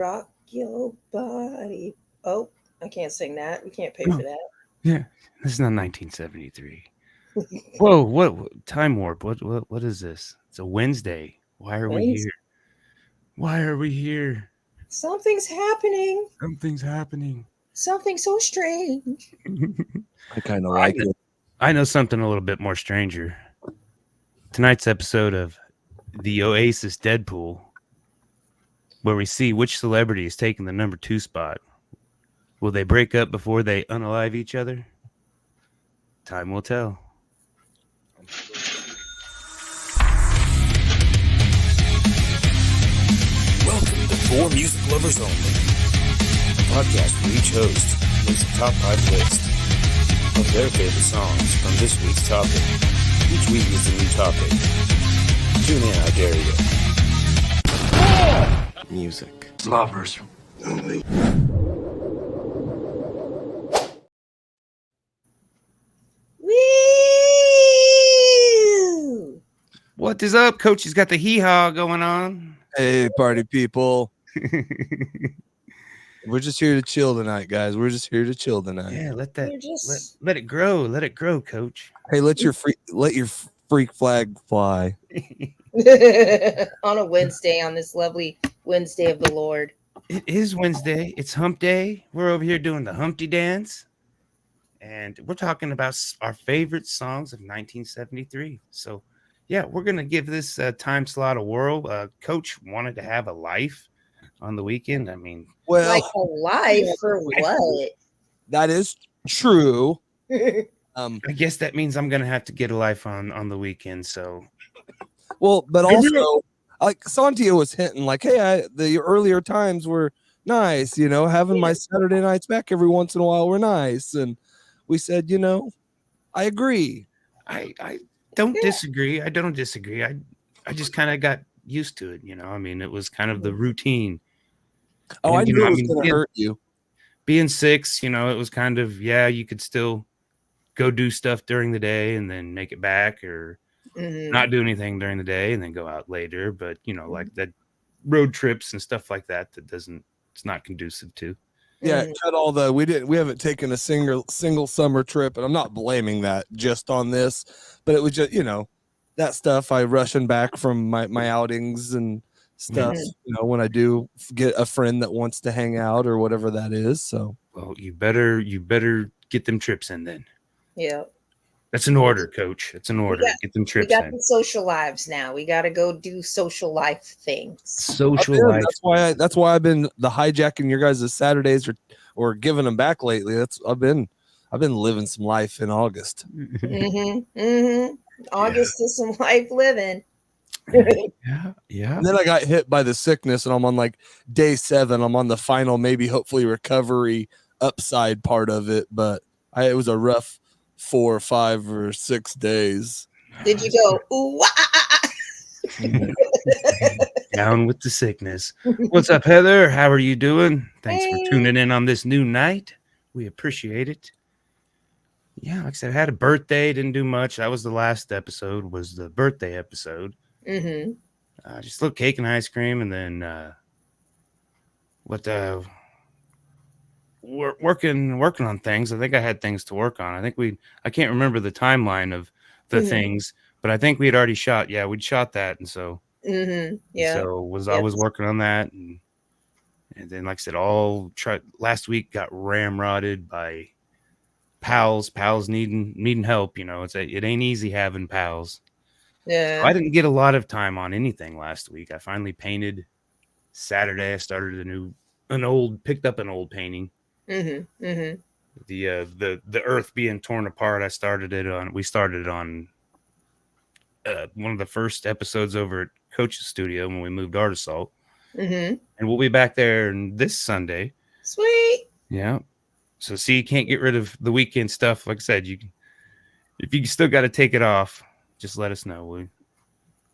Rock your body. Oh, I can't sing that. We can't pay for that. Yeah, this is not 1973. Whoa, what time warp? What is this? It's a Wednesday. Why are we Wednesday. here? Why are we here? Something's happening. Something's happening. Something so strange. I kind of like it. I know something a little bit more stranger. Tonight's episode of the Oasis Deadpool, where we see which celebrity is taking the number 2 spot. Will they break up before they unalive each other? Time will tell. Welcome to For Music Lovers Only, a podcast where each host makes a top 5 list of their favorite songs from this week's topic. Each week is a new topic. Tune in, I dare you. Music lovers only. Woo! What is up, Coach? He's got the hee-haw going on. Hey, party people. We're just here to chill tonight, guys. We're just here to chill tonight. Yeah, let just- it grow. Let it grow, Coach. Hey, let your freak flag fly. On a Wednesday, on this lovely Wednesday of the Lord. It is Wednesday. It's hump day. We're over here doing the Humpty Dance. And we're talking about our favorite songs of 1973. So, yeah, we're going to give this time slot a whirl. Coach wanted to have a life on the weekend. I mean, Well, Like a life for what? that is true. I guess that means I'm going to have to get a life on the weekend. So, Well, but also, like Sontia was hinting, like, hey, the earlier times were nice, having my Saturday nights back every once in a while were nice. And we said, I agree. I don't disagree. I don't disagree. I just kind of got used to it. I mean, it was kind of the routine. Oh, And, I knew it was going to being, hurt you. being 6, it was kind of, you could still go do stuff during the day and then make it back, or not do anything during the day and then go out later. But, like that road trips and stuff like that, it's not conducive to. Yeah, cut all we haven't taken a single summer trip, and I'm not blaming that just on this, but it was just, that stuff I rushing back from my outings and stuff, when I do get a friend that wants to hang out or whatever that is. So, Well, you better get them trips in then. Yeah. That's an order, Coach. It's an order. Get them We trips got in. the social lives now. We got to go do social life things. Social life. that's why I've been the hijacking your guys' Saturdays or giving them back lately. I've been living some life in August. August is some life living. Yeah. And then I got hit by the sickness, and I'm on like day 7. I'm on the final, maybe hopefully recovery upside part of it, but it was a rough 4 or 5 or 6 days. Did you go, ooh, wah, ah, ah, ah? Down with the sickness. What's up, Heather? How are you doing? Thanks Hey. for tuning in on this new night. We appreciate it. Yeah, like I said, I had a birthday. Didn't do much. That was the last episode, was the birthday episode. Just a little cake and ice cream, and then we're working on things. I think I had things to work on. I can't remember the timeline of the things, but I think we had already shot. Yeah, we'd shot that, and so Yeah. So I was working on that, and then, like I said, last week got ramrodded by pals needing help. It ain't easy having pals. Yeah. I didn't get a lot of time on anything last week. I finally painted Saturday. I started picked up an old painting. The earth being torn apart. We started it on one of the first episodes over at Coach's studio when we moved Art Assault. And we'll be back there this Sunday. Sweet. Yeah. So see, you can't get rid of the weekend stuff. Like I said, if you still got to take it off, just let us know.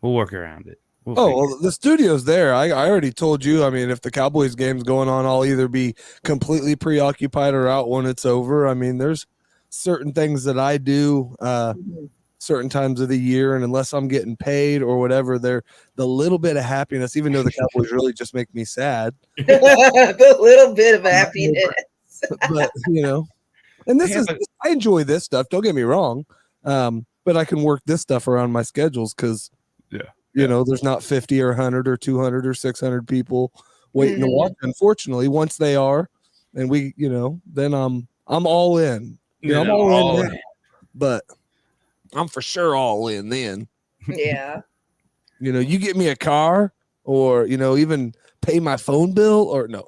We'll work around it. Well, the studio's there. I already told you. I mean, if the Cowboys game's going on, I'll either be completely preoccupied or out when it's over. I mean, there's certain things that I do certain times of the year, and unless I'm getting paid or whatever, the little bit of happiness, even though the Cowboys really just make me sad. The little bit of happiness. But and this is, I enjoy this stuff. Don't get me wrong. But I can work this stuff around my schedules because there's not 50 or 100 or 200 or 600 people waiting to watch. Unfortunately, once they are, and we, then I'm all in. I'm all in. But I'm for sure all in then. Yeah. You get me a car or, even pay my phone bill or no.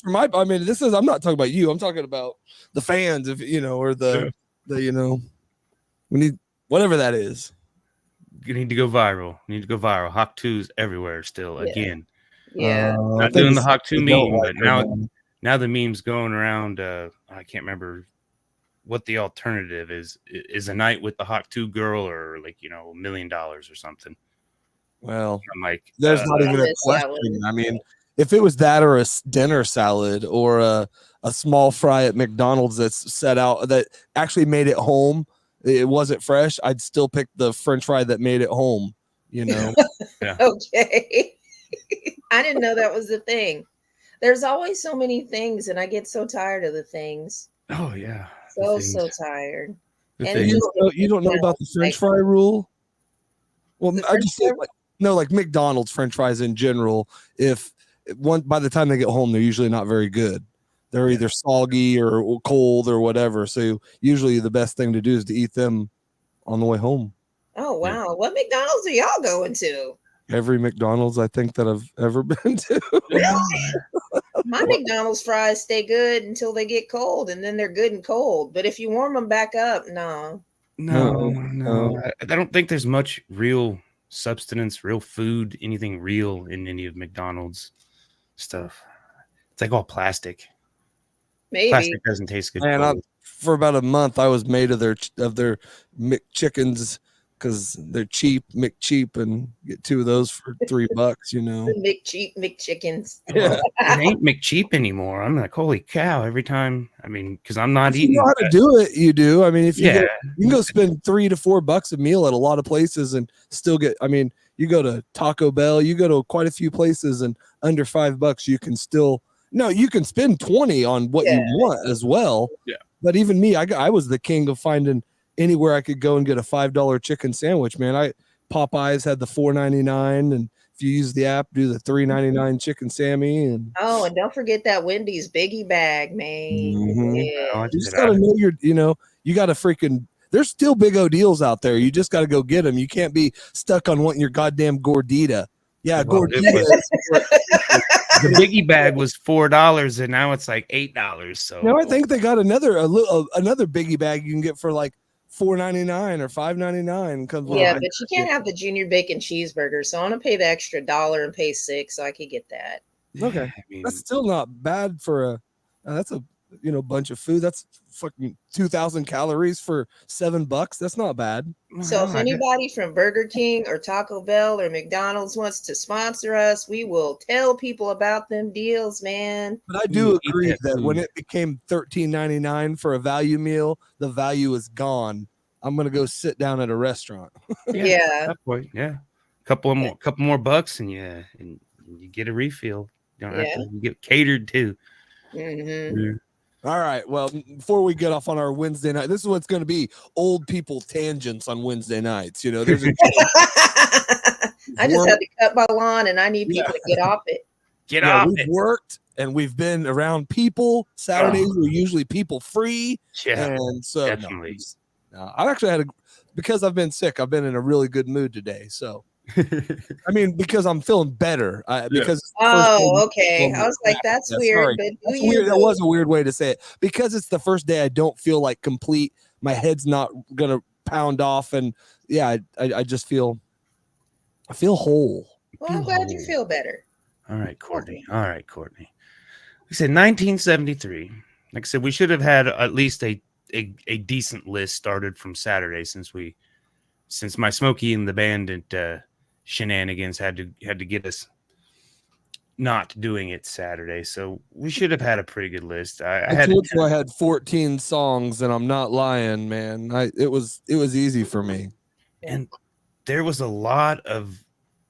For I'm not talking about you. I'm talking about the fans, if or the we need whatever that is. You need to go viral. Hawk 2's everywhere still again. Yeah. Not doing the Hawk 2 meme, but now the meme's going around. I can't remember what the alternative is. Is a night with the Hawk 2 girl or $1 million or something. Well, I'm like, there's not even a question. I mean, if it was that or a dinner salad or a small fry at McDonald's that's set out that actually made it home, it wasn't fresh, I'd still pick the French fry that made it home. Yeah. Okay. I didn't know that was a thing. There's always so many things, and I get so tired of the things. Oh yeah. So tired. And you don't know about the French fry rule? Well, I just say like McDonald's French fries in general, by the time they get home, they're usually not very good. They're either soggy or cold or whatever. So usually the best thing to do is to eat them on the way home. Oh, wow. Yeah. What McDonald's are y'all going to? Every McDonald's I think that I've ever been to. My McDonald's fries stay good until they get cold, and then they're good and cold. But if you warm them back up, no. I don't think there's much real substance, real food, anything real in any of McDonald's stuff. It's like all plastic. Maybe plastic doesn't taste good. And for about a month, I was made of their McChickens because they're cheap, McCheap, and get 2 of those for $3. McCheap McChickens. Yeah, it ain't McCheap anymore. I'm like, holy cow! Every time, because I'm not eating. You know how to do it, you do. I mean, if you you can go spend $3 to $4 a meal at a lot of places and still get. I mean, you go to Taco Bell, you go to quite a few places, and under $5, you can still. No, you can spend 20 on what you want as well. Yeah. But even me, I was the king of finding anywhere I could go and get a $5 chicken sandwich, man. Popeyes had the $4.99, and if you use the app, do the $3.99 chicken Sammy. And don't forget that Wendy's biggie bag, man. Mm-hmm. Yeah. You just gotta know you gotta freaking. There's still big O deals out there. You just gotta go get them. You can't be stuck on wanting your goddamn gordita. Yeah, gordita. The biggie bag was $4, and now it's like $8. So no, I think they got another biggie bag you can get for like $4.99 or $5.99. But you can't have the junior bacon cheeseburger, so I'm gonna pay the extra $1 and pay $6 so I could get that. Okay, that's still not bad for that's a bunch of food. That's fucking 2,000 calories for $7. That's not bad. So if anybody from Burger King or Taco Bell or McDonald's wants to sponsor us, we will tell people about them deals, man. But I do agree that when it became $13.99 for a value meal, the value is gone. I'm gonna go sit down at a restaurant. Yeah. Couple more bucks, and you get a refill. You don't have to get catered to. Mm-hmm. Yeah. All right. Well, before we get off on our Wednesday night, this is what's going to be old people tangents on Wednesday nights. There's I just had to cut my lawn, and I need people to get off it. We've worked, and we've been around people. Saturdays we're usually people free. Yeah, and so definitely. I've actually because I've been sick. I've been in a really good mood today. So. I mean, because I'm feeling better. Because okay. I was like, that's weird. But that's weird. That was a weird way to say it. Because it's the first day I don't feel like complete. My head's not gonna pound off, and I just feel. I feel whole. Well, I'm glad you feel better. All right, Courtney. We said 1973. Like I said, we should have had at least a decent list started from Saturday since my Smokey and the Bandit shenanigans had to get us not doing it Saturday, so we should have had a pretty good list. I I had told you I had 14 songs, and I'm not lying, man. It was easy for me. and there was a lot of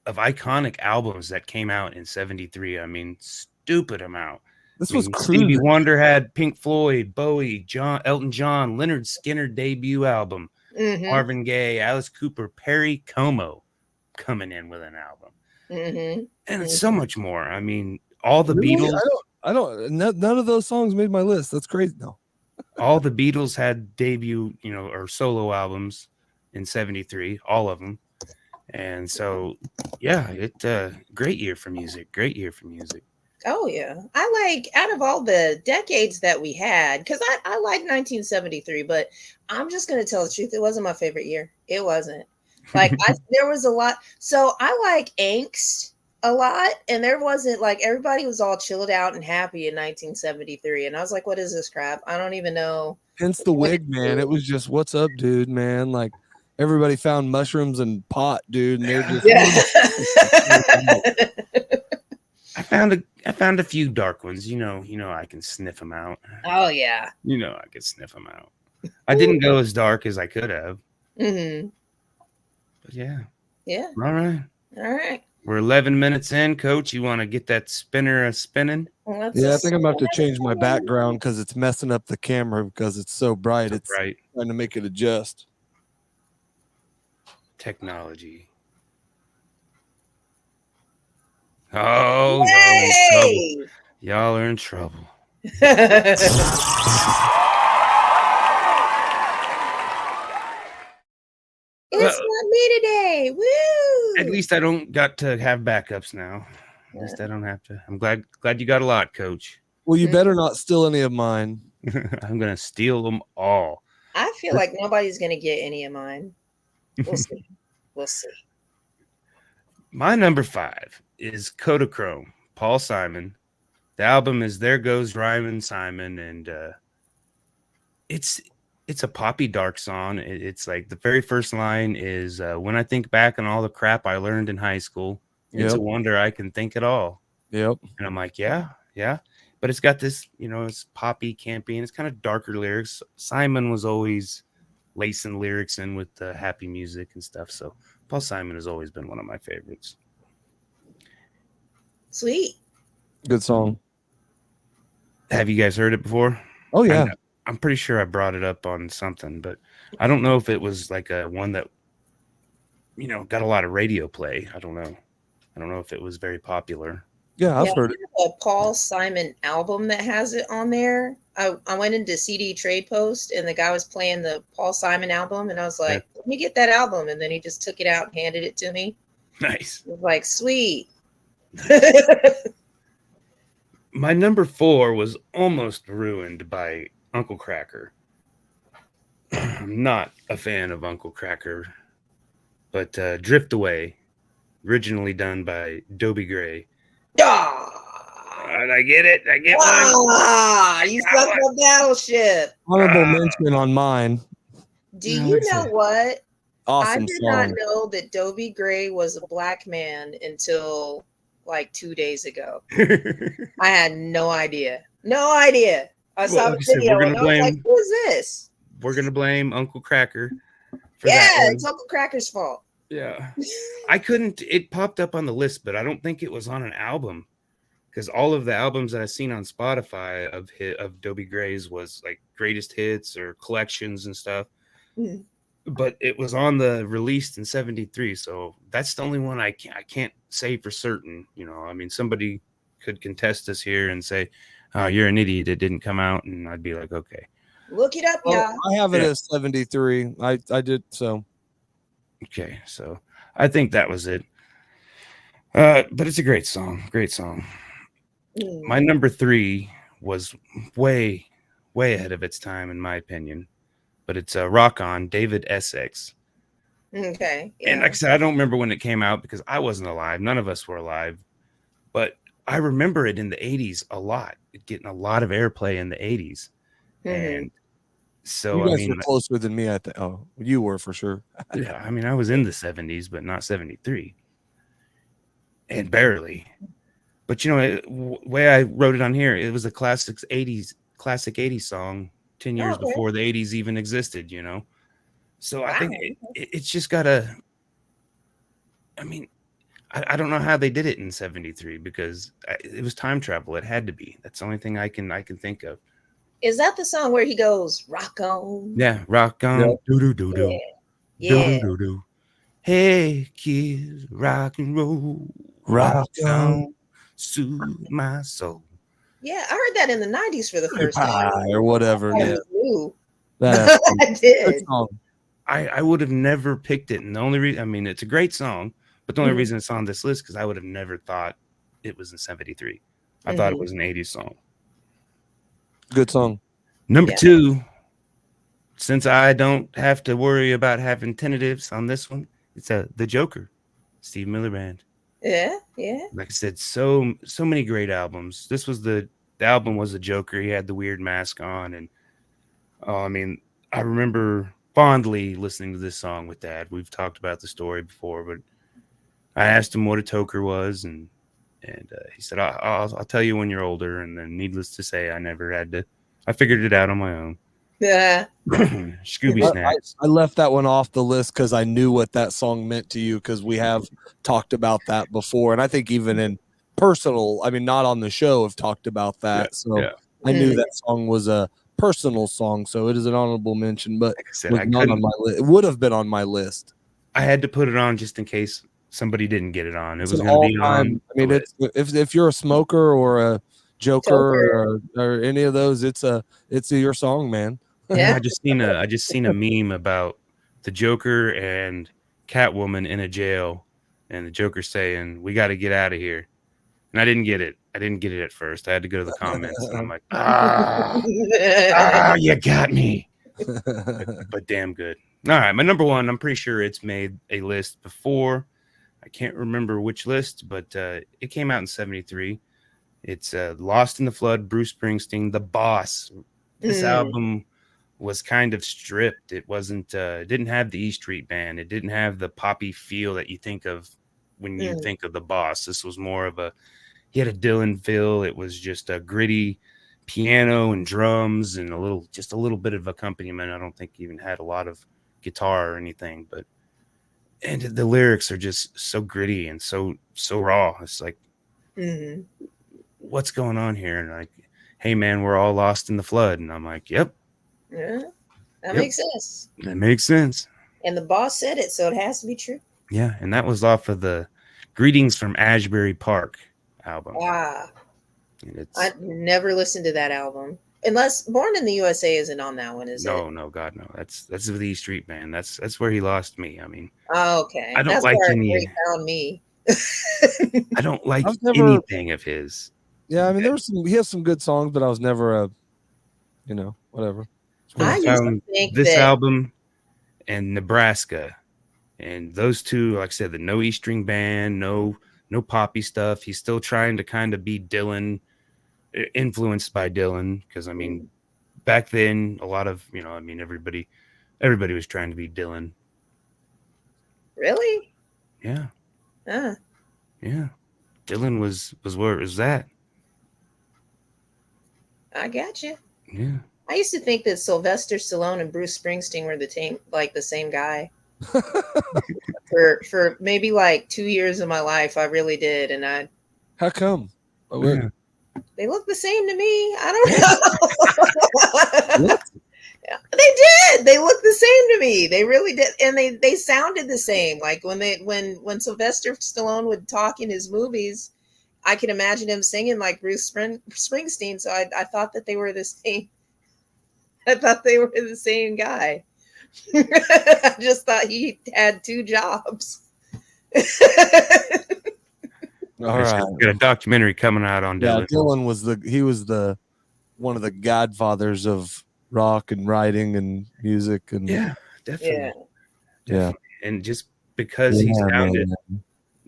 iconic albums that came out in 73. I mean, stupid amount. This I was mean, crazy. Stevie Wonder had Pink Floyd, Bowie, Elton John, Leonard Skinner debut album, Marvin Gaye, Alice Cooper, Perry Como coming in with an album, and it's so much more. I mean, all the Really? Beatles. None of those songs made my list. That's crazy. No, all the Beatles had debut, or solo albums in 73, all of them. And so, yeah, great year for music. Great year for music. Oh, yeah. I like, out of all the decades that we had, because I like 1973, but I'm just going to tell the truth. It wasn't my favorite year. It wasn't. Like, there was a lot. So I like Angst a lot. And there wasn't, like, everybody was all chilled out and happy in 1973. And I was like, what is this crap? I don't even know. Hence the wig, man. It was just, what's up, dude, man? Like, everybody found mushrooms and pot, dude, and they're just I found a few dark ones. I can sniff them out. Oh yeah. I could sniff them out. I didn't go as dark as I could have. But yeah. Yeah. All right. We're 11 minutes in, Coach. You want to get that spinner spinning? I think I'm about to change my background because it's messing up the camera because it's so bright. It's right. Trying to make it adjust. Technology. Oh, y'all are in trouble. It's not me today. Woo! At least I don't got to have backups now. At least I don't have to. I'm glad you got a lot, Coach. Well, you better not steal any of mine. I'm gonna steal them all. I feel like nobody's gonna get any of mine. We'll see. My number 5 is Kodachrome, Paul Simon. The album is There Goes Rhymin' Simon, and it's a poppy dark song. It's like the very first line is when I think back on all the crap I learned in high school, it's a wonder I can think it all. Yep. And I'm like, yeah. But it's got this, it's poppy, campy, and it's kind of darker lyrics. Simon was always lacing lyrics in with the happy music and stuff. So Paul Simon has always been one of my favorites. Sweet. Good song. Have you guys heard it before? Oh, yeah. I'm pretty sure I brought it up on something, but I don't know if it was like a one that, got a lot of radio play. I don't know if it was very popular. Yeah, I've heard it. A Paul Simon album that has it on there. I went into CD Trade Post and the guy was playing the Paul Simon album and I was like, let me get that album. And then he just took it out and handed it to me. Nice. I was like, sweet. My number 4 was almost ruined by Uncle Kracker. I'm not a fan of Uncle Kracker, but Drift Away, originally done by Dobie Gray. I get it. I get one. You suck on Battleship. Honorable mention on mine. Do you know what? Awesome I did song. not know that Dobie Gray was a black man until like 2 days ago. I had no idea. I saw the video and I was like, who is this? We're going to blame Uncle Kracker. It's Uncle Cracker's fault. Yeah. It popped up on the list, but I don't think it was on an album because all of the albums that I've seen on Spotify of Dobie Gray's was like greatest hits or collections and stuff. Mm. But it was on the released in 73. So that's the only one I can't say for certain. Somebody could contest us here and say, oh, you're an idiot. It didn't come out. And I'd be like, okay. Look it up, y'all. I have it as 73. I did so. Okay, so I think that was it. But it's a great song. Great song. My number 3 was way ahead of its time, in my opinion. But it's Rock On, David Essex. Okay. Yeah. And like I said, I don't remember when it came out because I wasn't alive. None of us were alive. But I remember it in the 80s a lot. It getting a lot of airplay in the 80s. Mm-hmm. And so you guys were closer than me, I think. Oh, you were for sure. Yeah, I was in the 70s, but not 73. And barely. But way I wrote it on here, it was a classic 80s song 10 Oh, years okay. before the 80s even existed, So I think Wow. it's just gotta, I mean, I don't know how they did it in 73 because it was time travel. It had to be. That's the only thing I can think of. Is that the song where he goes, rock on? Yeah, rock on. Yep. Do do do do. Do Yeah. do do do. Hey kids, rock and roll. Rock on, soothe my soul. Yeah, I heard that in the 90s for the first time. Pie or whatever. I Yeah, knew. that I good did. song. I would have never picked it. And the only reason, I mean, it's a great song, but the only Mhm. reason it's on this list because I would have never thought it was in 73. I thought it was an 80s song. Good song. Number Yeah. 2, since I don't have to worry about having tentatives on this one, it's The Joker, Steve Miller Band. Yeah. Like I said, so many great albums. This was the album was The Joker. He had the weird mask on, and I mean, I remember fondly listening to this song with Dad. We've talked about the story before, but I asked him what a toker was, and he said, I'll tell you when you're older. And then, needless to say, I never had to. I figured it out on my own. Yeah. Scooby Snacks. I left that one off the list because I knew what that song meant to you because we have talked about that before. And I think even in personal, I mean, not on the show, have talked about that. So I knew that song was a personal song. So it is an honorable mention, but Like I said, was not on my list. It would have been on my list. I had to put it on just in case somebody didn't get it on. It It's was an going to be all-time. on. I mean, it's if you're a smoker or a joker or any of those, it's your song, man. Yeah. I just seen a meme about the Joker and Catwoman in a jail, and the Joker saying, "We got to get out of here." And I didn't get it. I didn't get it at first. I had to go to the comments, and I'm like, you got me. But damn good. All right, my number 1. I'm pretty sure it's made a list before. I can't remember which list, but it came out in 73. It's Lost in the Flood, Bruce Springsteen, The Boss. This album was kind of stripped. It wasn't it didn't have the E Street Band. It didn't have the poppy feel that you think of when you think of The Boss. This was more of he had a Dylan feel. It was just a gritty piano and drums and just a little bit of accompaniment. I don't think he even had a lot of guitar or anything, and the lyrics are just so gritty and so raw. It's like, what's going on here? And like, hey man, we're all lost in the flood. And I'm like, yep. Yeah. That makes sense. That makes sense. And the boss said it, so it has to be true. Yeah, and that was off of the Greetings from Ashbury Park album. Wow. I never listened to that album. Unless Born in the USA isn't on that one, is it? No, God, no. That's the E Street Band. That's where he lost me. I mean, okay. I don't That's like where any. he found me. I don't like anything of his. Yeah, I mean, he has some good songs, but I was never a, whatever. I used to think this album and Nebraska, and those two, like I said, the no E string band, no poppy stuff. He's still trying to kind of be Dylan, influenced by Dylan, because I mean, back then a lot of everybody was trying to be Dylan. Really? Yeah. Yeah. Dylan was where it was at. I got you. Yeah. I used to think that Sylvester Stallone and Bruce Springsteen were the same guy. for maybe like 2 years of my life, I really did, and How come? They look the same to me. I don't know. They did. They look the same to me. They really did, and they sounded the same. Like when Sylvester Stallone would talk in his movies, I can imagine him singing like Bruce Springsteen. So I thought that they were the same. I thought they were the same guy. I just thought he had 2 jobs. All right. Got a documentary coming out on Dylan. Yeah, Dylan was one of the godfathers of rock and writing and music and definitely. Yeah. And just because he sounded,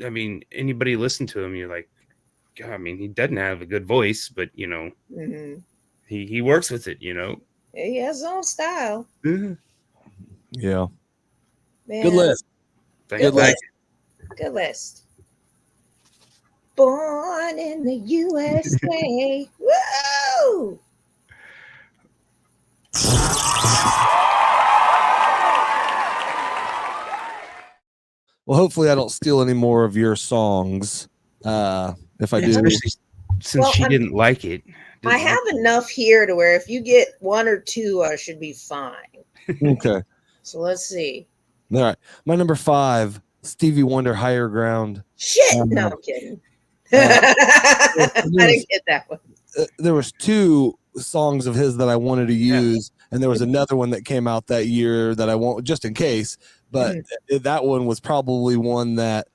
I mean, anybody listen to him, you're like, God, I mean, he doesn't have a good voice, but he works with it, He has his own style. Yeah. Man. Good list. Good list. Born in the USA. Woo! Well, hopefully I don't steal any more of your songs. If I do, especially since she didn't like it. I have enough here to where if you get one or two, I should be fine. Okay. So let's see. All right. My number 5, Stevie Wonder, Higher Ground. Shit. No, I'm kidding. I didn't get that one. There was 2 songs of his that I wanted to use, and there was another one that came out that year that I won't, just in case. But that one was probably one that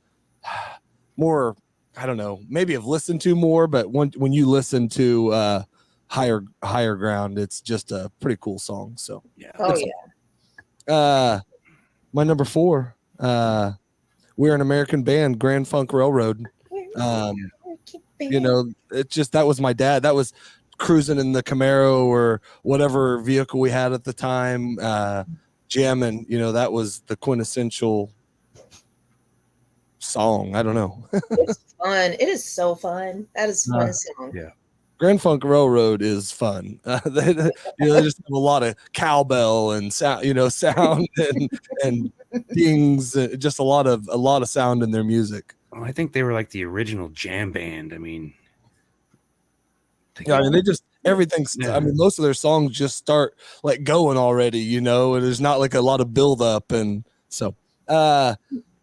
more, I don't know, maybe I've listened to more. But when you listen to Higher Ground, it's just a pretty cool song. So yeah. Oh yeah. My number 4, We're an American Band, Grand Funk Railroad. You know, it just, that was my dad. That was cruising in the Camaro or whatever vehicle we had at the time, jamming. You know, that was the quintessential song. I don't know. It's fun. It is so fun. That is fun song. Yeah. Grand Funk Railroad is fun. They just have a lot of cowbell and sound, sound and dings, just a lot of sound in their music. Oh, I think they were like the original jam band. I mean, they just everything's. Yeah. I mean, most of their songs just start like going already, and there's not like a lot of build up, and so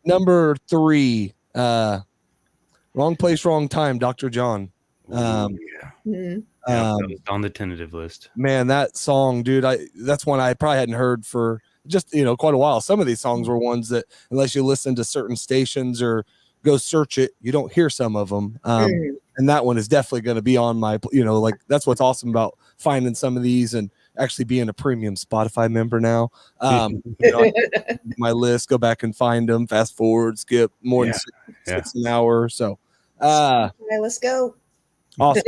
number 3, Wrong Place, Wrong Time, Dr. John. That was on the tentative list. Man, that song, dude, that's one I probably hadn't heard for just quite a while. Some of these songs were ones that unless you listen to certain stations or go search it, you don't hear some of them. And that one is definitely going to be on my, like that's what's awesome about finding some of these and actually being a premium Spotify member now. My list, go back and find them, fast forward, skip more than six an hour. So, let's go. Awesome.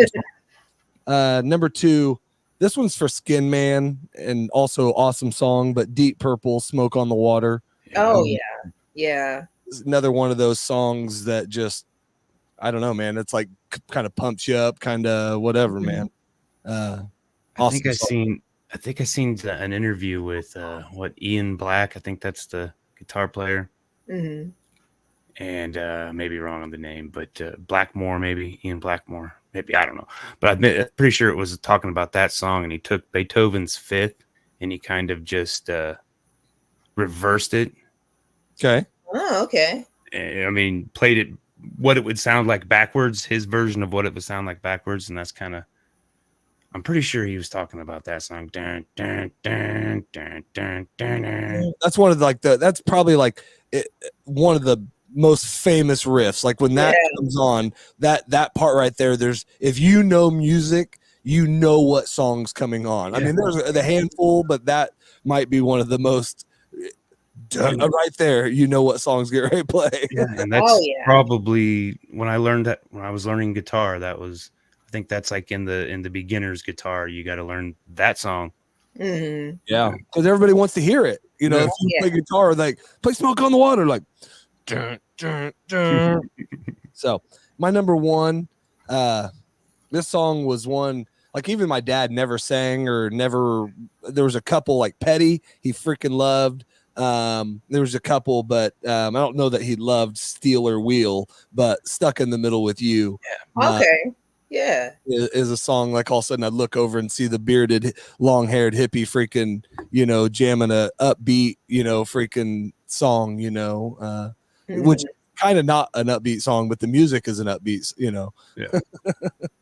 Number 2, this one's for Skin Man and also awesome song, but Deep Purple, Smoke on the Water. Oh yeah. Another one of those songs that just, I don't know, man. It's like kind of pumps you up, kind of whatever, man. Awesome. I think I seen an interview with Ian Black. I think that's the guitar player. Mm-hmm. And maybe wrong on the name, but Blackmore, maybe Ian Blackmore, maybe, I don't know. But I'm pretty sure it was talking about that song, and he took Beethoven's Fifth and he kind of just reversed it. Okay. Oh, okay. I mean, played it what it would sound like backwards, his version of what it would sound like backwards, and that's kind of, I'm pretty sure he was talking about that song. Dun, dun, dun, dun, dun, dun, dun. That's one of that's probably like one of the most famous riffs. Like when that comes on, that part right there, if you know music, you know what song's coming on. I mean, there's the handful, but that might be one of the most right there. You know what songs get ready to play. Yeah, and that's probably when I was learning guitar. I think that's like in the beginner's guitar. You got to learn that song. Mm-hmm. Yeah, because everybody wants to hear it. If you play guitar, like play Smoke on the Water, like. Dun, dun, dun. So my number 1, this song was one like even my dad never sang or never. There was a couple like Petty he freaking loved. There was a couple, but I don't know that he loved Steel or Wheel, but Stuck in the Middle with You. Okay. Yeah. Is a song like all of a sudden I'd look over and see the bearded, long-haired hippie freaking, jamming a upbeat, freaking song, which kind of not an upbeat song, but the music is an upbeat, Yeah.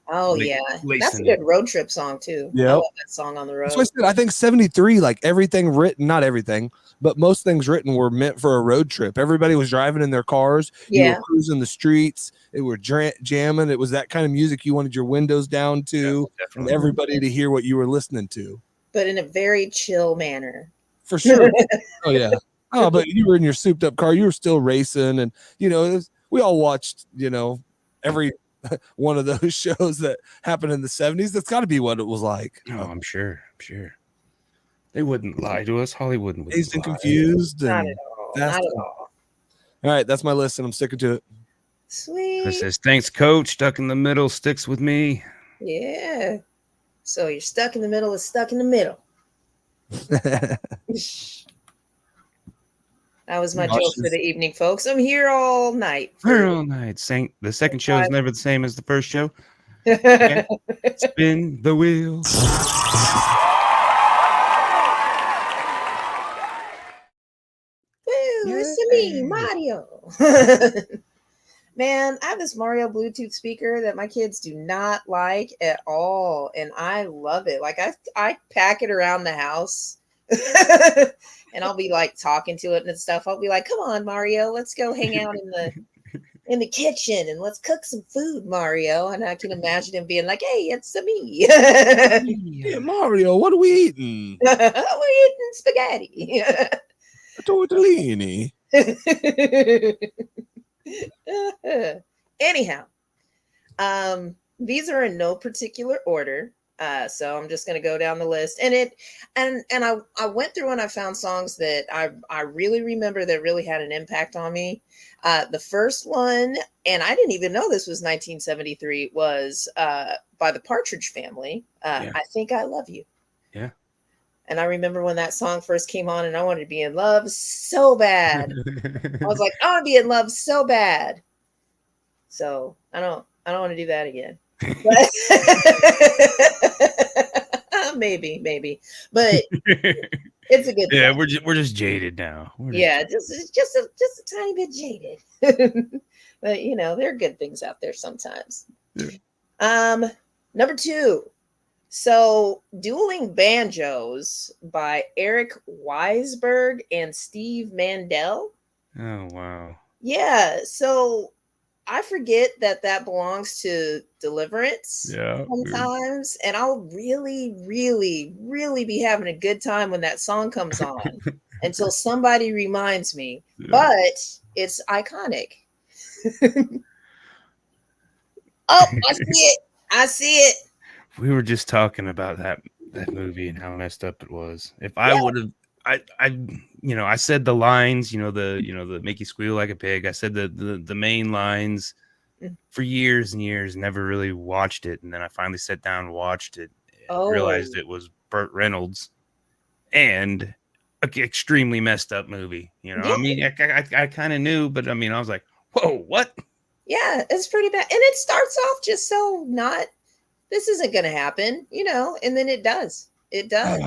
Oh yeah. That's a good road trip song too. Yeah. I love that song on the road. So I think 73, like everything written, not everything, but most things written were meant for a road trip. Everybody was driving in their cars. You were cruising the streets. They were jamming. It was that kind of music you wanted your windows down to and everybody to hear what you were listening to. But in a very chill manner. For sure. Oh, yeah. Oh, but you were in your souped up car. You were still racing. And, we all watched, every one of those shows that happened in the 70s. That's got to be what it was like. Oh, I'm sure. They wouldn't lie to us. Hollywood wouldn't. Dazed and confused. Not at all. Not at all. All right. That's my list, and I'm sticking to it. Sweet. It says, thanks, Coach. Stuck in the middle sticks with me. Yeah. So you're stuck in the middle of stuck in the middle. That was my joke for the evening, folks. I'm here all night. All night. The second show is never the same as the first show. Okay. Spin the wheel. Woo, it's me, Mario. Man, I have this Mario Bluetooth speaker that my kids do not like at all, and I love it. Like I pack it around the house, and I'll be like talking to it and stuff. I'll be like, "Come on, Mario, let's go hang out in the kitchen and let's cook some food, Mario." And I can imagine him being like, "Hey, it's me." Yeah, Mario, what are we eating? We're eating spaghetti. Tortellini. Anyhow, these are in no particular order. So I'm just going to go down the list, and I went through and I found songs that I really remember that really had an impact on me. The first one, and I didn't even know this was 1973, was by the Partridge Family. I Think I Love You. Yeah. And I remember when that song first came on, and I wanted to be in love so bad. I was like, I want to be in love so bad. So I don't want to do that again. But maybe, but it's a good yeah, song. we're just jaded now. Just a tiny bit jaded. But you know, there are good things out there sometimes. Yeah. Number 2. So Dueling Banjos by Eric Weisberg and Steve Mandel. Oh, wow. Yeah. So I forget that belongs to Deliverance sometimes. And I'll really, really, really be having a good time when that song comes on until somebody reminds me. Yeah. But it's iconic. Oh, I see it. We were just talking about that movie and how messed up it was. If I would have, I said the lines, the make you squeal like a pig. I said the main lines for years and years, never really watched it. And then I finally sat down and watched it and realized it was Burt Reynolds and an extremely messed up movie. I mean, I kind of knew, but I mean, I was like, whoa, what? Yeah, it's pretty bad. And it starts off just so not, this isn't going to happen, and then it does. It does.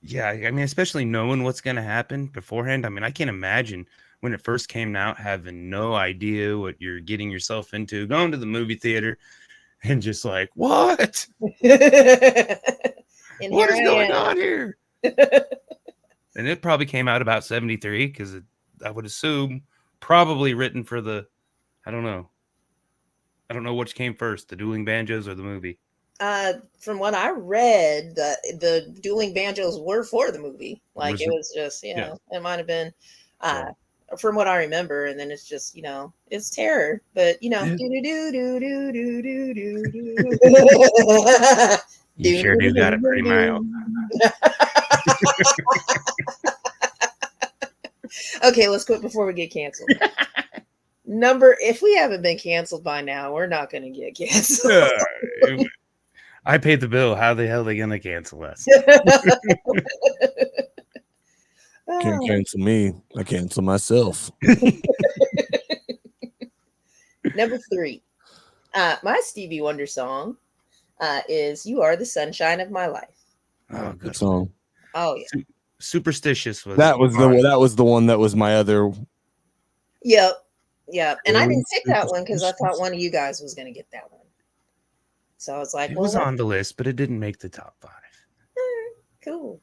Yeah, I mean, especially knowing what's going to happen beforehand. I mean, I can't imagine when it first came out having no idea what you're getting yourself into, going to the movie theater and just like, what? What is going on here? And it probably came out about 73 because I would assume probably written for the, I don't know which came first, the Dueling Banjos or the movie. From what I read, the Dueling Banjos were for the movie. Like it was just, it might have been from what I remember, and then it's just, it's terror. But do do do do do do do do. You sure do got it pretty mild. Okay, let's quit before we get canceled. If we haven't been canceled by now, we're not going to get canceled. I paid the bill. How the hell are they going to cancel us? Can't cancel me. I cancel myself. Number 3. My Stevie Wonder song is "You Are the Sunshine of My Life." Oh, good song. Oh yeah. Superstitious was that was the one that was my other. Yep. And I didn't pick that one because I thought one of you guys was going to get that one. So I was like, it was on the list, but it didn't make the top 5. Cool.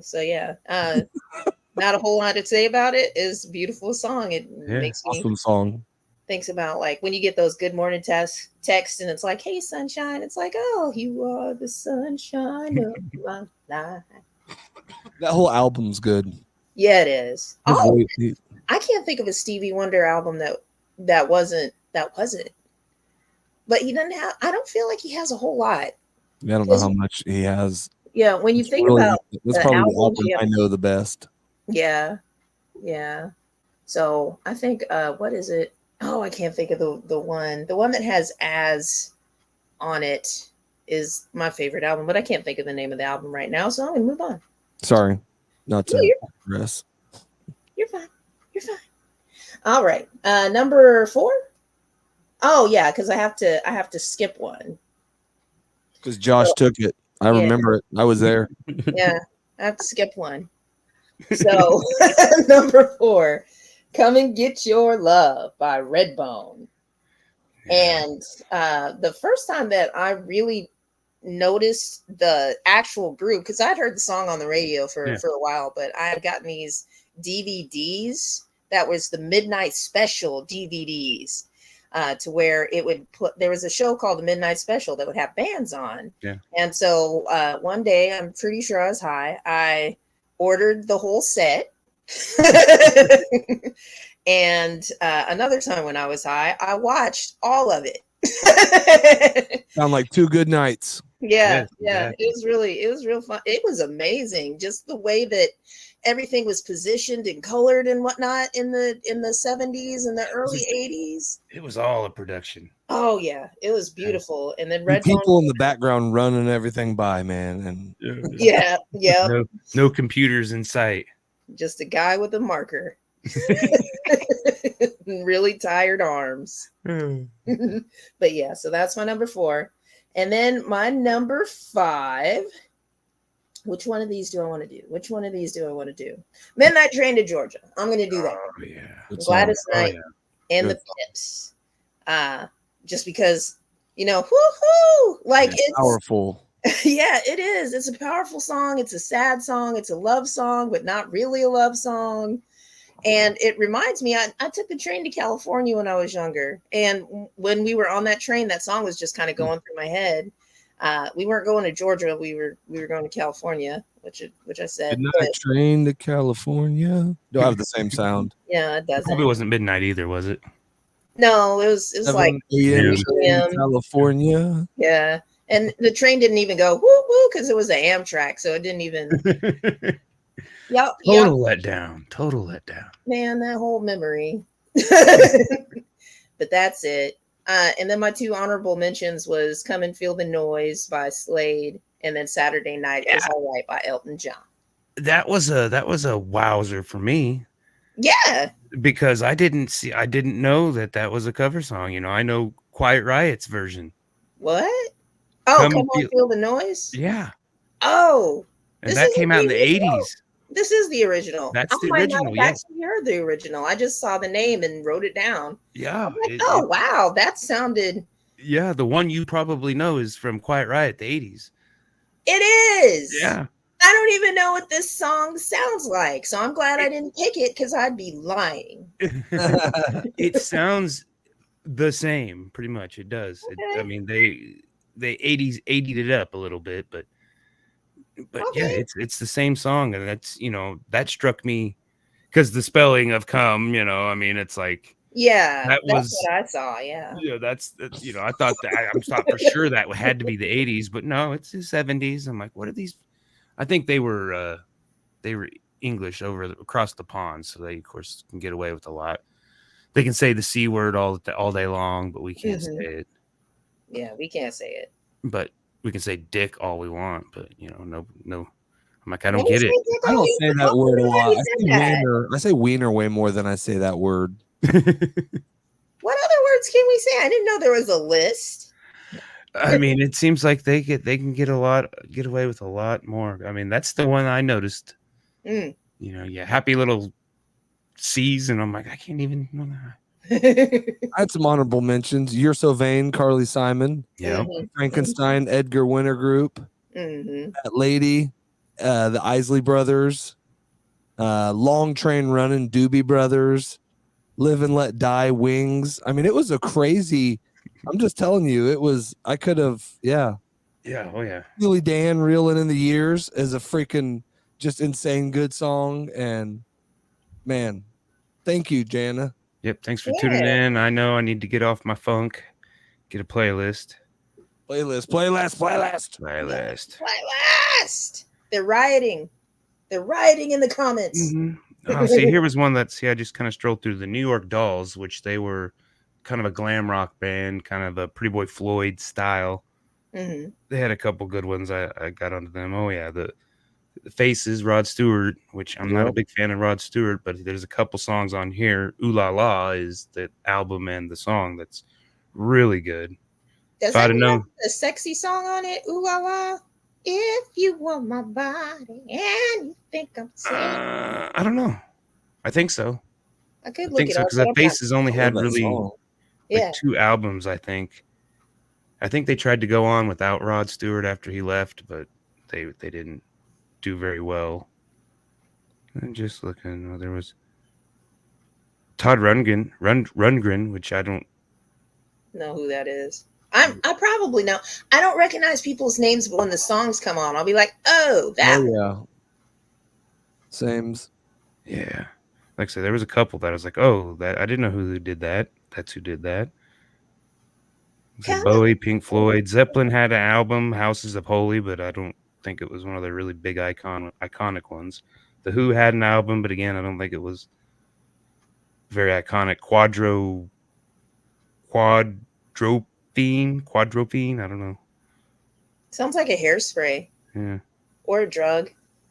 So yeah, not a whole lot to say about it. It's a beautiful song. It makes me awesome song. Thinks about like when you get those good morning text and it's like, hey sunshine, it's like, oh, you are the sunshine of my life. That whole album's good. Yeah, it is. I can't think of a Stevie Wonder album that wasn't. But he doesn't have. I don't feel like he has a whole lot. Yeah, I don't know how much he has. Yeah, when you think about that's probably the album I know the best. Yeah. So I think what is it? Oh, I can't think of the one. The one that has "as" on it is my favorite album, but I can't think of the name of the album right now, so I'm gonna move on. Sorry, not No, to you're, digress. you're fine. You're fine. All right. Number 4. Oh yeah, because I have to skip one. Because Josh So, took it. I yeah, remember it. I was there. yeah, I have to skip one. So number 4, "Come and Get Your Love" by Redbone. Yeah. And the first time that I really noticed the actual group, because I'd heard the song on the radio for a while, but I had gotten these DVDs that was the Midnight Special DVDs, to where it would put, there was a show called the Midnight Special that would have bands on. Yeah. And so one day, I'm pretty sure I was high, I ordered the whole set. And another time when I was high, I watched all of it. Sound like 2 good nights. Yeah, Exactly. it was real fun. It was amazing, just the way that everything was positioned and colored and whatnot in the 70s and the early 80s. It was all a production. Oh yeah, it was beautiful. And then And Redbone, people in the background running everything by, man. And yeah, No computers in sight. just a guy with a marker. Really tired arms. But yeah, so that's my number 4. And then my number 5, which one of these do I want to do? Which one of these do I want to do? Midnight Train to Georgia. I'm going to do that. Oh yeah. good song. Gladys Oh, Knight yeah. and Good the Pips. Just because, whoo-hoo! Like It's it's powerful. yeah, it is. It's a powerful song. It's a sad song. It's a love song, but not really a love song. And it reminds me, I took the train to California when I was younger. And when we were on that train, that song was just kind of going through my head. We weren't going to Georgia. We were going to California, which I said. Midnight But, train to California. Don't have the same sound. yeah, it It doesn't. probably wasn't midnight either, was it? No, it was 7 like a.m. Yeah. in California. yeah. And the train didn't even go woo woo because it was an Amtrak, so it didn't even. Yeah, Total letdown. man, that whole memory. But that's it. And then my 2 honorable mentions was "Come and Feel the Noise" by Slade, and then "Saturday Night Is All Right" by Elton John. That was a wowzer for me. Yeah. Because I didn't know that was a cover song. I know Quiet Riot's version. What? Oh, Come come on, Feel- feel the noise. Yeah. Oh, And this that isn't came out in the original. 80s. This is the original. That's I the might original, not have yeah. actually heard the original. I just saw the name and wrote it down. Yeah. I'm like, oh wow, that sounded. Yeah, the one you probably know is from Quiet Riot, the 80s. It is. Yeah. I don't even know what this song sounds like, so I'm glad I didn't pick it because I'd be lying. It sounds the same, pretty much. It does. Okay. I mean, they 80s 80'd it up a little bit, but yeah, Okay. it's the same song, and that's that struck me because the spelling of "come," I mean, it's like Yeah, that that's was what I saw. Yeah. that's I thought that I thought for sure that had to be the 80s, but no, it's the 70s. I'm like, what are these? I think they were English across the pond, so they of course can get away with a lot. They can say the C word all day long, but we can't say it. Yeah, we can't say it. But we can say dick all we want, but no. I'm like, I don't get it. I don't say that word a lot. That. I say wiener way more than I say that word. What other words can we say? I didn't know there was a list. I mean, it seems like they can get away with a lot more. I mean, that's the one I noticed. Happy little C's, and I'm like, I can't even. I had some honorable mentions. You're So Vain, Carly Simon. Yeah. Frankenstein, Edgar Winter Group. That Lady, the Isley Brothers. Long Train Running, Doobie Brothers. Live and Let Die, Wings. I mean, it was a crazy. I'm just telling you, it was. I could have, Yeah. Oh yeah. Steely Dan, Reeling in the Years is a freaking just insane good song. And man, thank you, Jana. Yep. Thanks for tuning in. I know I need to get off my funk, get a playlist. Playlist. They're rioting. They're rioting in the comments. Oh, see, here was one I just kind of strolled through the New York Dolls, which they were kind of a glam rock band, kind of a Pretty Boy Floyd style. Mm-hmm. They had a couple good ones. I got onto them. Oh yeah, the Faces, Rod Stewart, which I'm not a big fan of Rod Stewart, but there's a couple songs on here. Ooh La La is the album and the song that's really good. Does that have a sexy song on it? Ooh La La. If you want my body and you think I'm sick. I don't know. I think so. I could look it up. Because the Faces only had really like 2 albums, I think. I think they tried to go on without Rod Stewart after he left, but they didn't do very well. I'm just looking. There was Todd Rundgren, which I don't know who that is. I probably know. I don't recognize people's names, but when the songs come on, I'll be like, "Oh, that." Oh yeah. Sames. Yeah. Like I said, there was a couple that I was like, "Oh, that I didn't know who did that. That's who did that." Bowie, Pink Floyd, Zeppelin had an album, Houses of Holy, but I don't think it was one of their really big iconic ones. The Who had an album, but again, I don't think it was very iconic. Quadrophene, I don't know. Sounds like a hairspray. Yeah. Or a drug.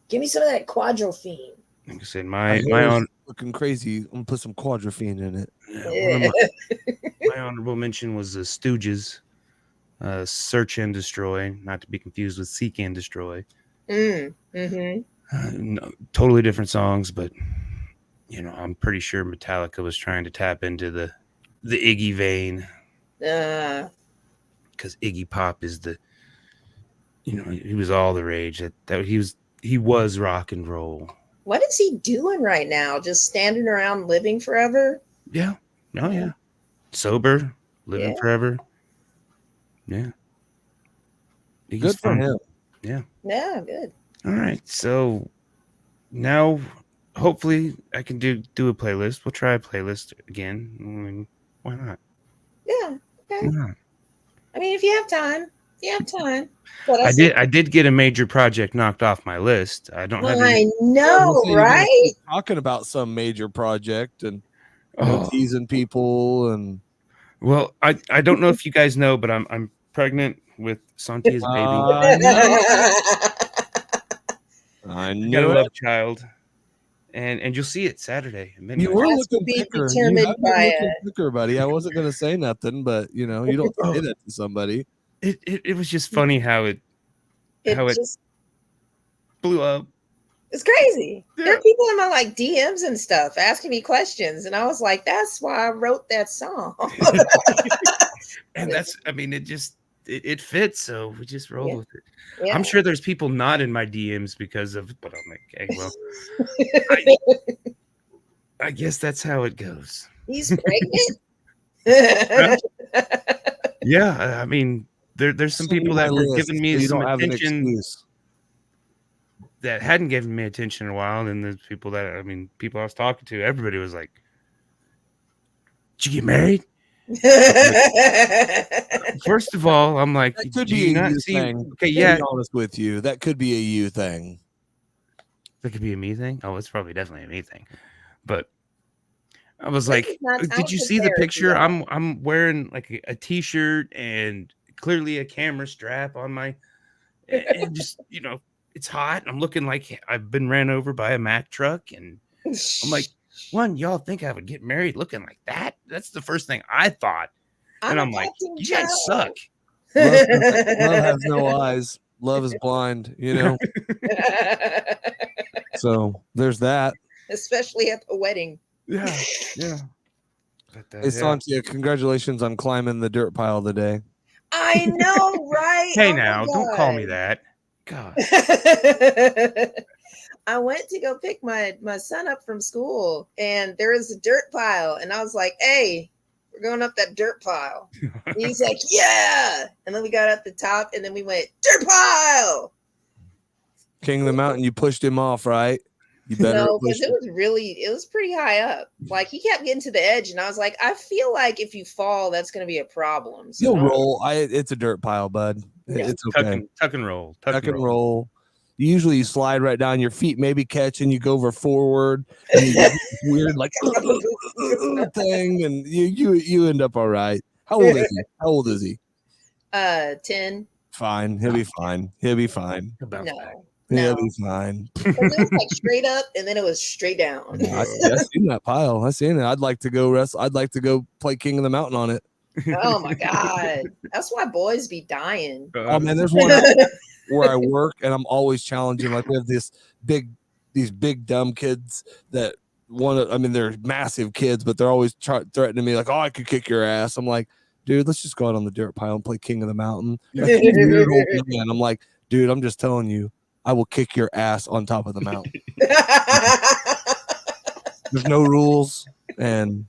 Give me some of that quadrophene. Like I said, my own looking crazy. I'm gonna put some quadrophene in it. Yeah. My honorable mention was the Stooges, Search and Destroy, not to be confused with Seek and Destroy. Mm-hmm. No, totally different songs, but I'm pretty sure Metallica was trying to tap into the Iggy vein, because Iggy Pop is he was all the rage. That he was rock and roll. What is he doing right now? Just standing around living forever? Yeah. Oh yeah. Sober, living forever. Yeah. Good for him. Yeah. Yeah, good. All right. So now hopefully I can do a playlist. We'll try a playlist again. I mean, why not? Yeah. Okay. Why not? I mean, if you have time. But I did get a major project knocked off my list. I don't have any. I know, right? Talking about some major project and teasing people and. Well, I don't know if you guys know, but I'm pregnant with Sontia's baby. I knew got a love child, and you'll see it Saturday. You were looking thicker. Thicker, buddy. I wasn't going to say nothing, but you don't say that to somebody. It was just funny how it just blew up. It's crazy. Yeah. There are people in my DMs and stuff asking me questions, and I was like, "That's why I wrote that song." And it fits, so we just roll with it. Yeah. I'm sure there's people not in my DMs because of, but I'm like, okay, well, I guess that's how it goes. He's pregnant. Yeah, I mean, there's some people that were giving me some attention that hadn't given me attention in a while, and there's people people I was talking to, everybody was like, "Did you get married?" First of all, I'm like, that could be a you thing. Okay, yeah. To be honest with you, that could be a you thing. That could be a me thing. Oh, it's probably definitely a me thing. But I was like, did you see the picture? Yeah. I'm wearing like a t-shirt and clearly a camera strap on my, and just it's hot. I'm looking like I've been ran over by a Mack truck, and I'm like, y'all think I would get married looking like that? That's the first thing I thought. And I'm like, you guys suck. Love has no eyes. Love is blind, So there's that. Especially at the wedding. Yeah. But, hey, Sontia, congratulations on climbing the dirt pile today. I know, right? Hey, now, don't call me that. God. I went to go pick my son up from school, and there was a dirt pile, and I was like, "Hey, we're going up that dirt pile." And he's like, "Yeah." And then we got up the top, and then we went, "Dirt pile." King of the mountain, you pushed him off, right? You better. No, because it was pretty high up. Like, he kept getting to the edge, and I was like, I feel like if you fall, that's going to be a problem. So you'll roll. It's a dirt pile, bud. Yeah. It's okay. Tuck and roll. Tuck and roll. Usually you slide right down, your feet maybe catch, and you go over forward, and you get this weird like thing, and you end up all right. How old is he? How old is he? 10. Fine. He'll be fine. He'll be fine. No, He'll no. be fine. It was like straight up, and then it was straight down. I seen that pile. I seen it. I'd like to go wrestle. I'd like to go play King of the Mountain on it. Oh my god, that's why boys be dying. Oh man, there's one where I work, and I'm always challenging. Like we have these big dumb kids that want to. I mean, they're massive kids, but they're always threatening me like, "Oh, I could kick your ass." I'm like, dude, let's just go out on the dirt pile and play King of the Mountain. Weird old man. I'm like, dude, I'm just telling you, I will kick your ass on top of the mountain. There's no rules, and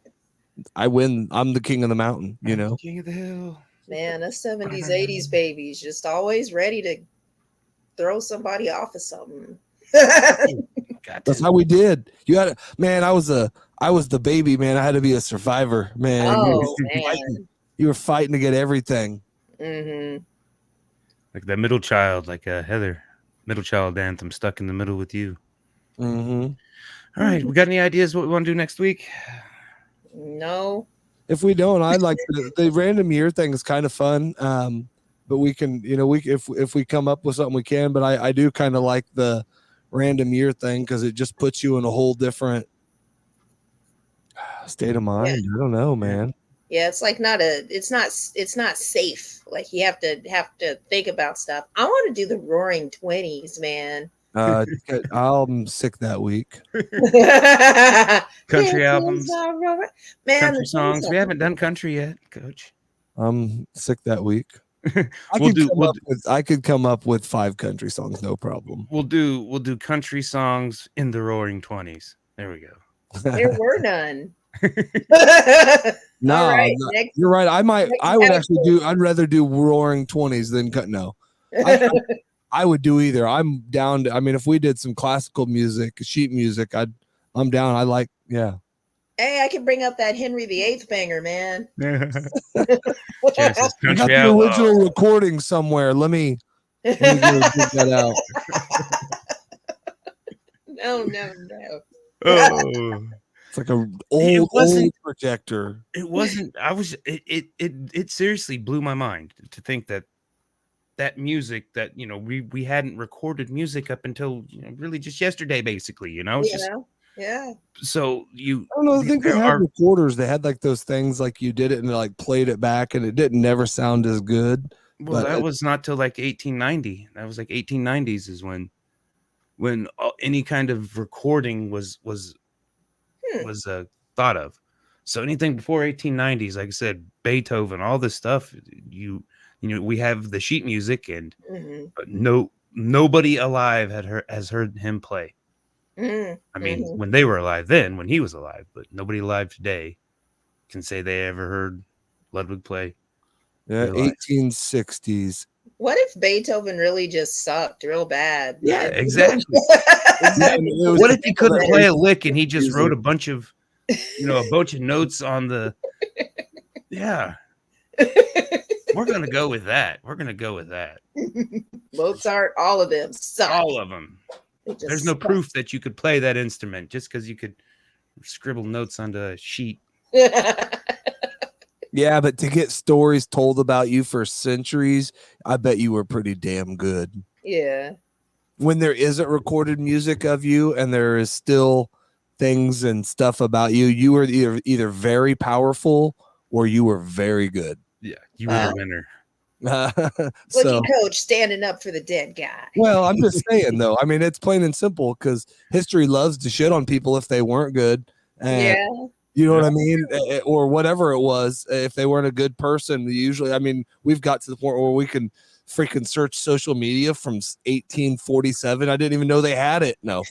I win. I'm the king of the mountain, you know. King of the hill. Man, us 70s, 80s babies just always ready to throw somebody off of something. That's how we did. You had man, I was the baby, man. I had to be a survivor, man. Oh man. You were fighting to get everything. Mm-hmm. Like that middle child, like Heather, middle child anthem, stuck in the middle with you. Mm-hmm. All right, we got any ideas what we want to do next week? No. If we don't, I'd like the random year thing is kind of fun. But we can, you know, if we come up with something, we can. But I do kind of like the random year thing because it just puts you in a whole different state of mind. Yeah. I don't know, man. Yeah, it's like it's not safe. Like you have to think about stuff. I want to do the Roaring 20s, man. I'm sick that week. Country albums, man, country songs. We haven't done country yet, Coach. I'm sick that week. I could come up with 5 country songs, no problem. We'll do country songs in the Roaring 20s. There we go. There were none. No, right, you're right. I'd rather do Roaring 20s than cut. No, I would do either. I'm down to, I mean, if we did some classical music, sheet music, I'm down. I like, yeah. Hey, I can bring up that Henry VIII banger, man. I got the original recording somewhere. Let me go dig that out. No. Oh. It's like an old projector. It wasn't. It seriously blew my mind to think that music that, you know, we hadn't recorded music up until, you know, really just yesterday, basically, you know. Yeah. So I don't know. I think they had recorders. They had like those things like you did it and like played it back, and it didn't never sound as good. Well, that was not till like 1890. That was like 1890s is when any kind of recording was thought of. So anything before 1890s, like I said, Beethoven, all this stuff, you know, we have the sheet music, and but nobody alive has heard him play. I mean, when they were alive then, when he was alive, but nobody alive today can say they ever heard Ludwig play. Yeah, 1860s. What if Beethoven really just sucked real bad? Yeah, exactly. What if he couldn't play a lick and he just wrote a bunch of notes on the? Yeah. We're gonna go with that. Mozart, all of them suck. All of them. There's no proof that you could play that instrument just because you could scribble notes onto a sheet. Yeah, but to get stories told about you for centuries, I bet you were pretty damn good. Yeah. When there isn't recorded music of you and there is still things and stuff about you, you were either very powerful or you were very good. Yeah, you were a winner. Look at Coach standing up for the dead guy. Well, I'm just saying, though. I mean, it's plain and simple because history loves to shit on people if they weren't good. And you know what I mean? Or whatever it was. If they weren't a good person, usually, I mean, we've got to the point where we can freaking search social media from 1847. I didn't even know they had it. No.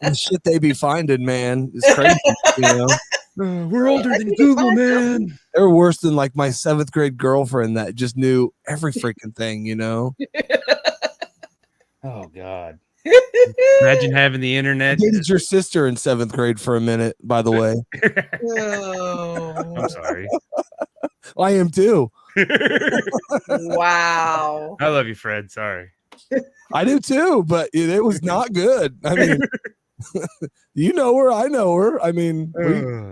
The shit they be finding, man, is crazy, you know? We're older than Google, man. They're worse than like my 7th grade girlfriend that just knew every freaking thing, you know? Oh, God. Imagine having the internet. I dated your sister in 7th grade for a minute, by the way. Oh. I'm sorry. I am too. Wow. I love you, Fred. Sorry. I do too, but it was not good. I mean, you know her, I know her. I mean,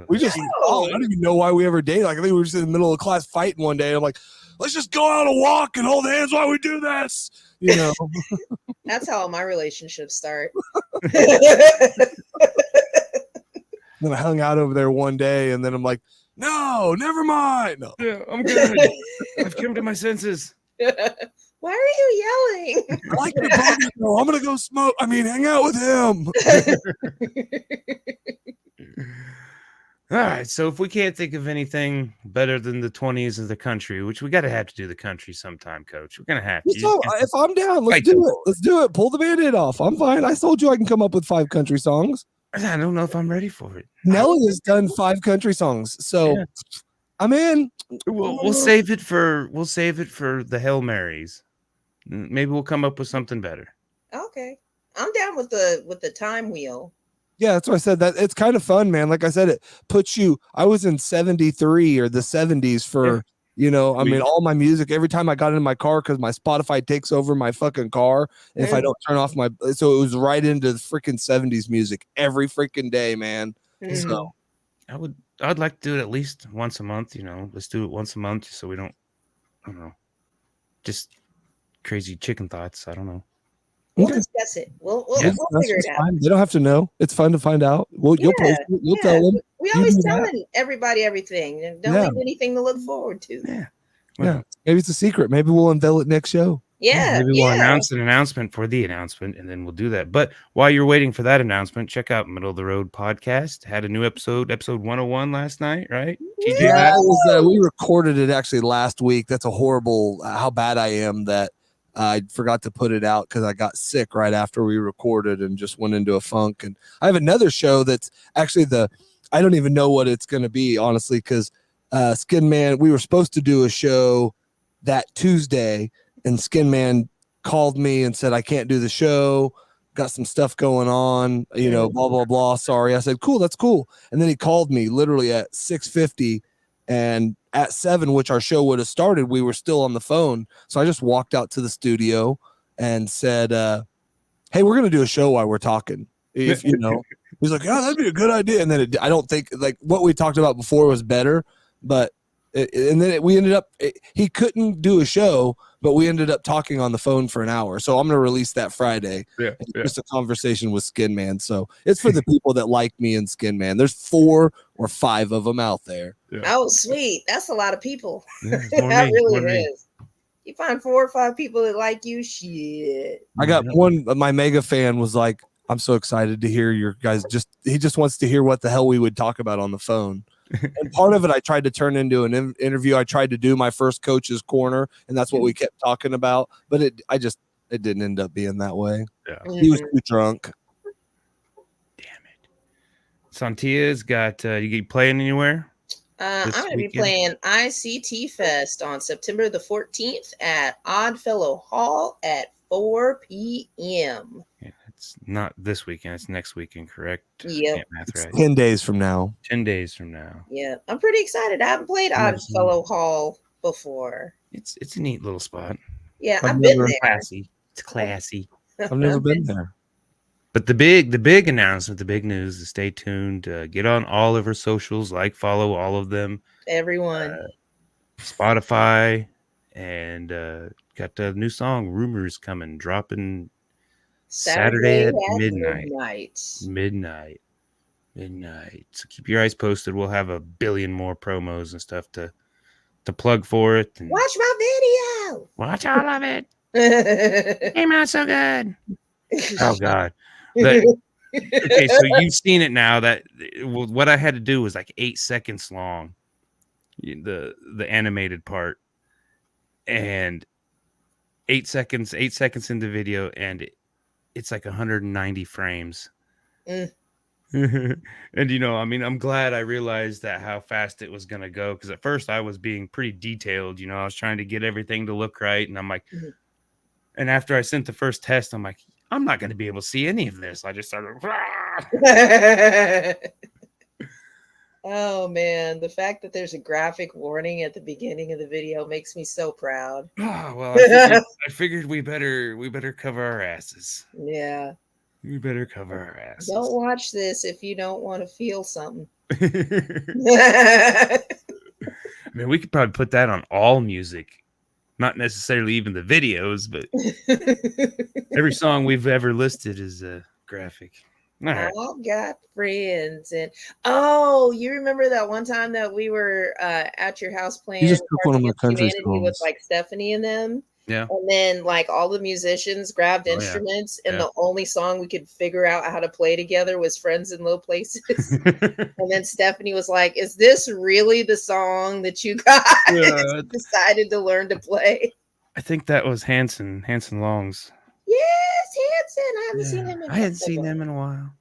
we just I don't even know why we ever dated. Like, I think we were just in the middle of class fighting one day. And I'm like, let's just go out and walk and hold hands while we do this. You know, That's how all my relationships start. then I hung out over there one day, and then I'm like, no, never mind. No. Yeah, I'm good. I've come to my senses. Why are you yelling? I like your brother, though. I'm gonna go smoke. I mean, hang out with him. All right, so if we can't think of anything better than the 20s of the country, which we got to have to do the country sometime, Coach. We're gonna have to. So, if I'm down, let's do it. Let's do it. Pull the Band-Aid off. I'm fine. I told you I can come up with 5 country songs. I don't know if I'm ready for it. Nelly has done 5 country songs, so yeah. I'm in. We'll save it for the Hail Marys. Maybe we'll come up with something better. Okay, I'm down with the time wheel. Yeah, that's what I said. That it's kind of fun, man. Like I said, it puts you. I was in 73 or the 70s for I mean, all my music. Every time I got in my car, because my Spotify takes over my fucking car, and if I don't turn off so it was right into the freaking 70s music every freaking day, man. So I'd like to do it at least once a month. Let's do it once a month so we don't, I don't know, just crazy chicken thoughts. I don't know. We'll discuss it. We'll figure it out. Fine. They don't have to know. It's fun to find out. You'll post it. You'll tell them. We always telling everybody everything, and don't leave anything to look forward to. Yeah. Yeah. Maybe it's a secret. Maybe we'll unveil it next show. Yeah. Maybe we'll announce an announcement for the announcement, and then we'll do that. But while you're waiting for that announcement, check out Middle of the Road podcast. Had a new episode 101 last night, right? Yeah, we recorded it actually last week. That's a horrible how bad I am that I forgot to put it out because I got sick right after we recorded and just went into a funk. And I have another show that's actually I don't even know what it's going to be, honestly, because Skin Man, we were supposed to do a show that Tuesday, and Skin Man called me and said, I can't do the show. Got some stuff going on, blah, blah, blah. Sorry. I said, cool, that's cool. And then he called me literally at 6:50, and at 7, which our show would have started, we were still on the phone. So I just walked out to the studio and said, hey, we're going to do a show while we're talking. If he's like, yeah, that'd be a good idea. And then I don't think like what we talked about before was better, but we ended up, he couldn't do a show, but we ended up talking on the phone for an hour. So I'm going to release that Friday. Yeah. Just a conversation with Skin Man. So it's for the people that like me and Skin Man. There's 4 or 5 of them out there. Yeah. Oh, sweet. That's a lot of people. Yeah, that really is. You find 4 or 5 people that like you, shit. I got one, my mega fan was like, I'm so excited to hear your guys. He just wants to hear what the hell we would talk about on the phone. And part of it I tried to turn into an interview. I tried to do my first Coach's Corner, and that's what we kept talking about. But it didn't end up being that way. Yeah. He was too drunk. Damn it. Sontia's got you playing anywhere? I'm going to be playing ICT Fest on September the 14th at Oddfellow Hall at 4 p.m. Yeah, it's not this weekend. It's next weekend, correct? Yeah. Right. 10 days from now. 10 days from now. Yeah. I'm pretty excited. I haven't played Oddfellow Hall before. It's a neat little spot. Yeah, I've been there. Classy. It's classy. I've never been there. But the big announcement, the big news is stay tuned. Get on all of our socials, follow all of them. Everyone. Spotify, and got the new song, Rumors, coming, dropping Saturday at midnight. Midnight. So keep your eyes posted. We'll have 1 billion more promos and stuff to plug for it. And watch my video. Watch all of it. Came out so good. Oh, God. Okay, so you've seen it now. That what I had to do was like 8 seconds long, the animated part, and 8 seconds into video, and it's like 190 frames. And I'm glad I realized that how fast it was gonna go, because at first I was being pretty detailed. I was trying to get everything to look right, and I'm like, and after I sent the first test, I'm like, I'm not going to be able to see any of this. I just started. Oh man, the fact that there's a graphic warning at the beginning of the video makes me so proud. Oh, well, I figured we better cover our asses. Yeah. We better cover our Don't asses. watch this if you don't want to feel something. I mean, we could probably put that on all music. Not necessarily even the videos, but every song we've ever listed is a graphic. All right. I've got friends, and oh, you remember that one time that we were at your house playing You just took one Cards of my Against country Humanity with songs. like Stephanie and them, Yeah. and then like all the musicians grabbed Oh, yeah. instruments, and Yeah. the only song we could figure out how to play together was "Friends in Low Places." And then Stephanie was like, "Is this really the song that you guys decided to learn to play?" I think that was Hanson Long's. Yes, Hanson. I haven't seen him. I hadn't seen him in a while.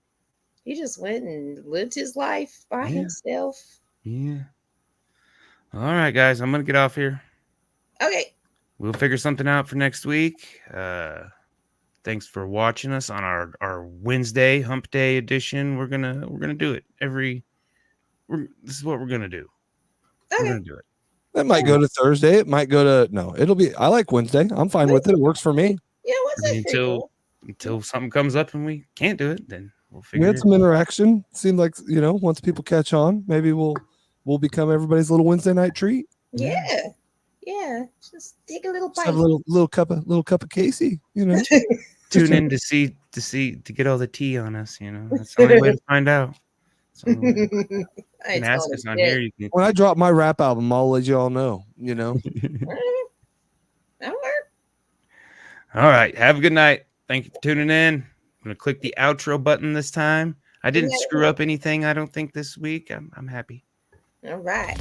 He just went and lived his life by Yeah. himself. Yeah. All right, guys, I'm gonna get off here. Okay. We'll figure something out for next week. Thanks for watching us on our Wednesday Hump Day edition. We're gonna do it this is what we're gonna do. Okay. We're gonna do it. It might go to Thursday. It might go to no. It'll be. I like Wednesday. I'm fine with it. It works for me. Yeah, what's that? Until something comes up and we can't do it, then we'll We figure had it some interaction. Seemed like once people catch on, maybe we'll become everybody's little Wednesday night treat. Yeah. Yeah. Just take a little Just bite. have a little cup of Casey. Tune in to get all the tea on us. That's the only way to find out. You can ask us on here. You can. When I drop my rap album, I'll let you all know. All right. Have a good night. Thank you for tuning in. I'm gonna click the outro button this time. I didn't screw up anything, I don't think, this week. I'm happy. All right.